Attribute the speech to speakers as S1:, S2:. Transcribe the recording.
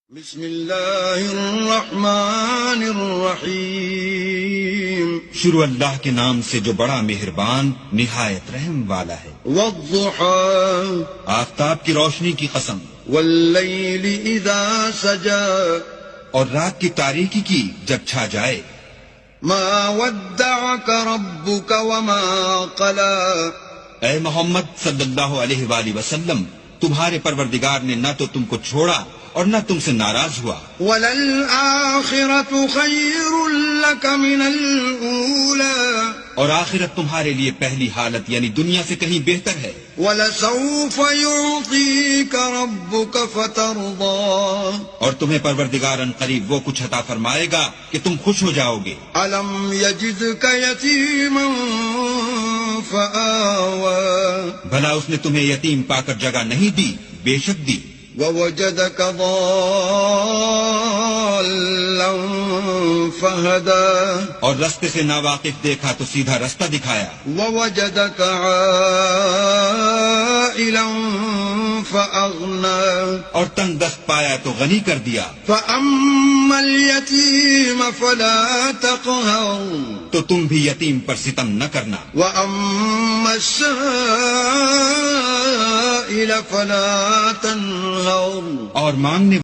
S1: بسم اللہ الرحمن الرحیم
S2: شروع اللہ کے نام سے جو بڑا مہربان نہایت رحم والا ہے۔
S1: والضحى
S2: آفتاب کی روشنی کی قسم،
S1: واللیل اذا سجا
S2: اور رات کی تاریکی کی جب چھا جائے۔
S1: ما ودعك ربك وما قلى
S2: اے محمد صلی اللہ علیہ وآلہ وسلم، تمہارے پروردگار نے نہ تو تم کو چھوڑا اور نہ تم سے ناراض ہوا۔
S1: وَلَلْآخِرَةُ خَيْرٌ لَكَ مِنَ الْأُولَى
S2: اور آخرت تمہارے لیے پہلی حالت یعنی دنیا سے کہیں بہتر ہے۔
S1: وَلَسَوْفَ يُعْطِيكَ رَبُّكَ فَتَرْضَى
S2: اور تمہیں پروردگار ان قریب وہ کچھ عطا فرمائے گا کہ تم خوش ہو جاؤ گے۔
S1: أَلَمْ يَجِدْكَ يَتِيمًا فَآوَى
S2: بھلا اس نے تمہیں یتیم پا کر جگہ نہیں دی؟ بے شک دی۔
S1: وَوَجَدَكَ ضَالًّا فَهَدَى
S2: اور رستے سے ناواقف دیکھا تو سیدھا رستہ دکھایا۔
S1: وَوَجَدَكَ عَائِلًا فَأَغْنَى
S2: اور تنگ دست پایا تو غنی کر دیا۔
S1: فَأَمَّا الْيَتِيمَ فَلَا تَقْهَرْ
S2: تو تم بھی یتیم پر ستم نہ کرنا،
S1: وَأَمَّا السَّائِلَ فَلَا تَنْهَرْ
S2: اور مانگنے